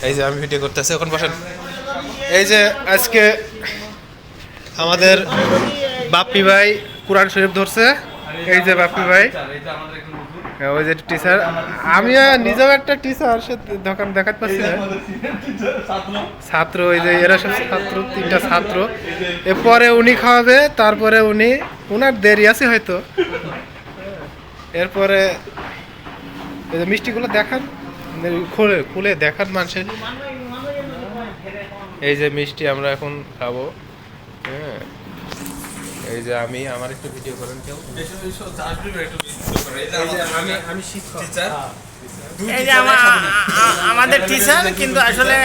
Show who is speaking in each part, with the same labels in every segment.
Speaker 1: এই যে আমি ভিডিও করতেছি, এখন বসেন। এই যে আজকে আমাদের বাপ্পি ভাই কোরআন শরীফ ধরছে। এই যে বাপ্পি ভাই, ওই যে টিচার, আমি নিজেও একটা টিচার, সে দোকান দেখাতে পারছি না। ছাত্র, ওই যে এরা সব ছাত্র, 3টা ছাত্র। এরপরে উনি খাওয়াবে, তারপরে উনার দেরি আছে হয়তো। এরপরে এই যে মিষ্টিগুলো দেখান, খুলে খুলে দেখান মানুষের। এই যে মিষ্টি আমরা এখন খাবো। হ্যাঁ, এই যে আমার একটু ভিডিও করেন কেউ। আমি শিক্ষক,
Speaker 2: এই যে আমাদের টিচার, কিন্তু আসলে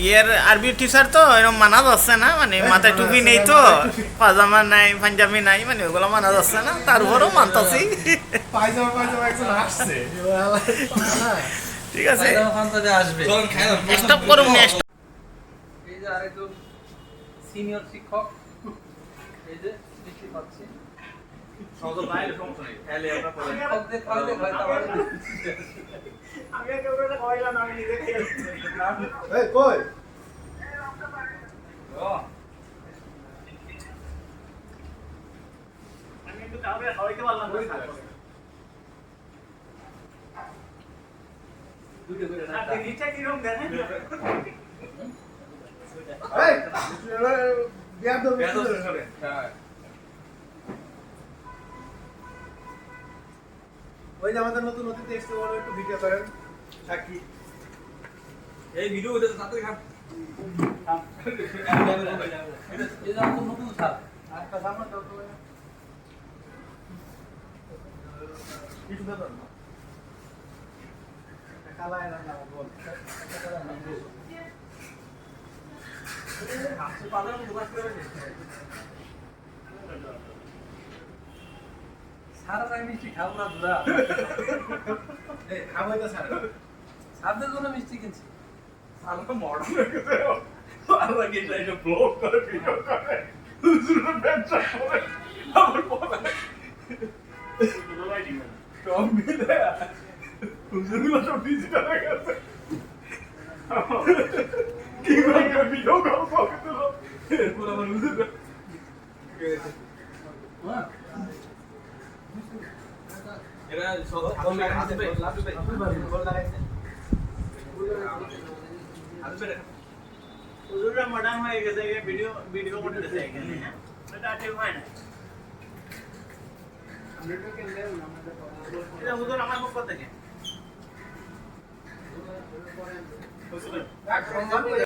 Speaker 2: ইয়ের আরবি টিচার তো এরকম মানা যাচ্ছে না, মানে মাথায় টুপি নেই তো, পাজামা নাই, পাঞ্জাবি নাই, মানে ওগুলো মানা যাচ্ছে না, তার উপরও মানতাছি। ঠিক আছে, স্টপ করুন।
Speaker 3: এই যে আরেকজন সিনিয়র শিক্ষক, এই যে বৃষ্টি পাচ্ছি।
Speaker 1: ওই যে আমাদের নতুন অতিথি এসছে, ওর একটু ভিডিও করেন। সাক্ষী,
Speaker 3: এই ভিডিও হইতেছে তাড়াতাড়ি খান। এই যে আমাদের নতুন স্যার,
Speaker 1: একটা সামনে দাও তো। কিছু দাও না, কালায় না বল।
Speaker 3: আপনি পাবেন দোকান করে সারা রাত মিষ্টি খাবো না দুরা।
Speaker 1: এই খাবই তো স্যার,
Speaker 3: সাদের জন্য মিষ্টি কিনছি।
Speaker 4: আমরা মডার্ন হয়ে গেছে, আমরা কি এটা ব্লগ করে ভিডিও করে হুজুরের ব্যবসা করে আমার বলে সব মিলে হুজুরগুলো সব ডিজিটাল হয়ে গেছে। কিভাবে ভিডিও কল করতে হলো, এরপর আমার হুজুর এরা সব আসবে
Speaker 2: হুজুররা মডার্ন হয়ে গেছে, ভিডিও করতেছে এখানে, এটা ঠিক হয় না। এটা হুজুর আমার পক্ষ থেকে